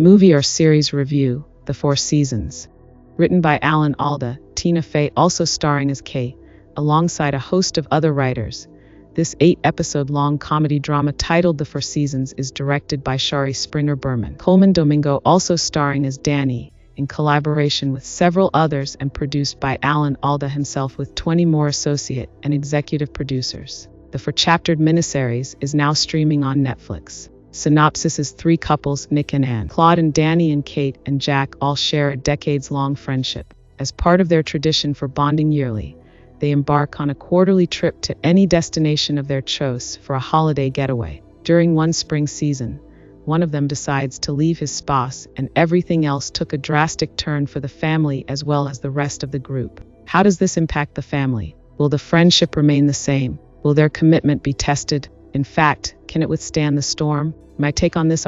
Movie or series review, The Four Seasons. Written by Alan Alda, Tina Fey also starring as Kate, alongside a host of other writers. This 8-episode-long comedy drama titled The Four Seasons is directed by Shari Springer Berman. Colman Domingo also starring as Danny, in collaboration with several others, and produced by Alan Alda himself with 20 more associate and executive producers. The four-chaptered miniseries is now streaming on Netflix. Synopsis is 3 couples, Nick and Anne, Claude and Danny, and Kate and Jack all share a decades-long friendship. As part of their tradition for bonding yearly, they embark on a quarterly trip to any destination of their choice for a holiday getaway. During one spring season, one of them decides to leave his spouse, and everything else took a drastic turn for the family as well as the rest of the group. How does this impact the family? Will the friendship remain the same? Will their commitment be tested? In fact, can it withstand the storm? My take on this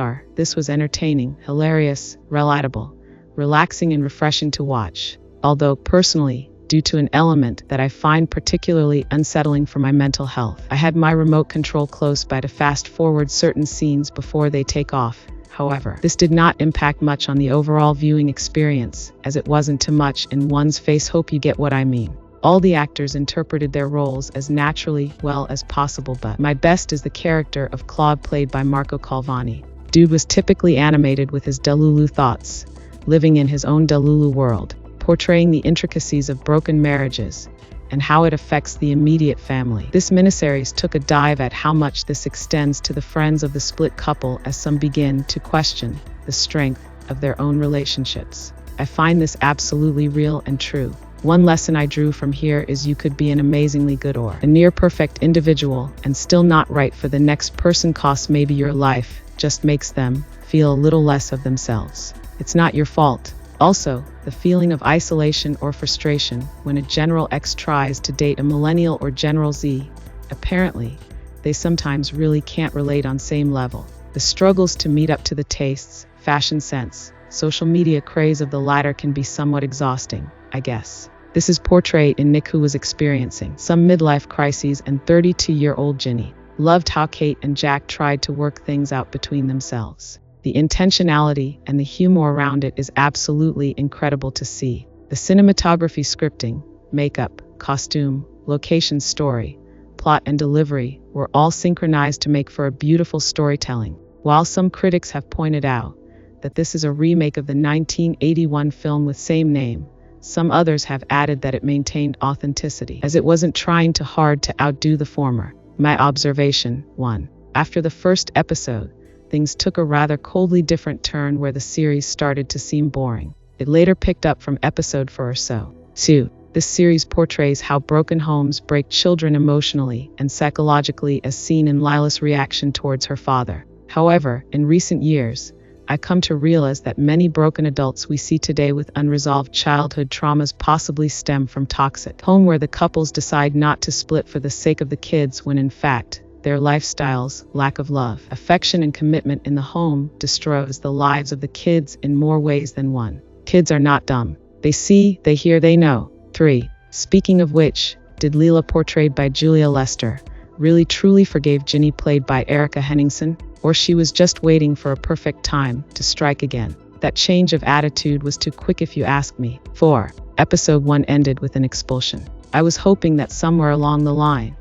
was entertaining, hilarious, relatable, relaxing and refreshing to watch. Although, personally, due to an element that I find particularly unsettling for my mental health, I had my remote control close by to fast forward certain scenes before they take off. However, this did not impact much on the overall viewing experience, as it wasn't too much in one's face. Hope you get what I mean. All the actors interpreted their roles as naturally well as possible, but my best is the character of Claude, played by Marco Calvani. Dude was typically animated with his Delulu thoughts, living in his own Delulu world, portraying the intricacies of broken marriages and how it affects the immediate family. This miniseries took a dive at how much this extends to the friends of the split couple, as some begin to question the strength of their own relationships. I find this absolutely real and true. One lesson I drew from here is you could be an amazingly good or a near-perfect individual and still not right for the next person. Costs maybe your life just makes them feel a little less of themselves. It's not your fault. Also, the feeling of isolation or frustration when a General X tries to date a millennial or General Z. Apparently, they sometimes really can't relate on same level. The struggles to meet up to the tastes, fashion sense, social media craze of the latter can be somewhat exhausting, I guess. This is portrayed in Nick, who was experiencing some midlife crises, and 32-year-old Ginny. Loved how Kate and Jack tried to work things out between themselves. The intentionality and the humor around it is absolutely incredible to see. The cinematography, scripting, makeup, costume, location, story, plot and delivery were all synchronized to make for a beautiful storytelling. While some critics have pointed out that this is a remake of the 1981 film with same name, some others have added that it maintained authenticity, as it wasn't trying too hard to outdo the former. My observation: 1. After the first episode, things took a rather coldly different turn where the series started to seem boring. It later picked up from episode 4 or so. 2. This series portrays how broken homes break children emotionally and psychologically, as seen in Lila's reaction towards her father. However, in recent years, I come to realize that many broken adults we see today with unresolved childhood traumas possibly stem from toxic home, where the couples decide not to split for the sake of the kids, when in fact, their lifestyles, lack of love, affection, and commitment in the home destroys the lives of the kids in more ways than one. Kids are not dumb. They see, they hear, they know. 3. Speaking of which, did Lila, portrayed by Julia Lester, really truly forgave Ginny, played by Erica Henningsen? Or she was just waiting for a perfect time to strike again? That change of attitude was too quick, if you ask me. 4. Episode 1 ended with an expulsion. I was hoping that somewhere along the line,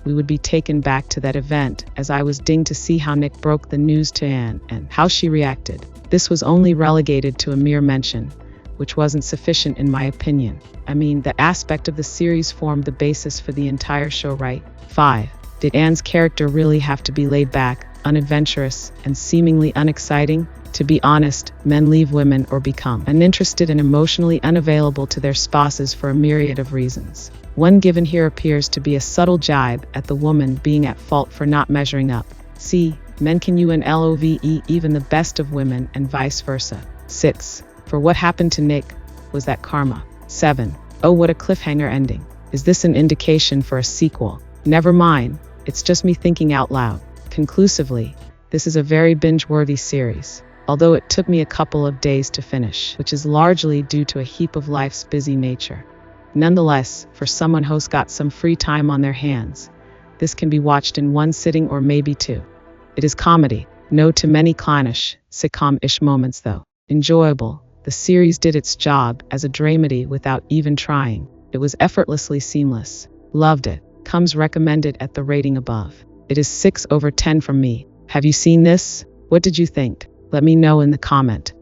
we would be taken back to that event, as I was dinged to see how Nick broke the news to Anne and how she reacted. This was only relegated to a mere mention, which wasn't sufficient in my opinion. I mean, that aspect of the series formed the basis for the entire show, right? 5. Did Anne's character really have to be laid back, unadventurous, and seemingly unexciting? To be honest, men leave women or become uninterested and emotionally unavailable to their spouses for a myriad of reasons. One given here appears to be a subtle jibe at the woman being at fault for not measuring up. See, men can unlove even the best of women, and vice versa. 6. For what happened to Nick, was that karma? 7. Oh, what a cliffhanger ending. Is this an indication for a sequel? Never mind, it's just me thinking out loud. Conclusively, this is a very binge-worthy series, although it took me a couple of days to finish, which is largely due to a heap of life's busy nature. Nonetheless, for someone who's got some free time on their hands, this can be watched in one sitting or maybe 2. It is comedy, No to many clownish, sitcom-ish moments though. Enjoyable. The series did its job as a dramedy without even trying. It was effortlessly seamless. Loved it. Comes recommended at the rating above. It is 6/10 from me. Have you seen this? What did you think? Let me know in the comment.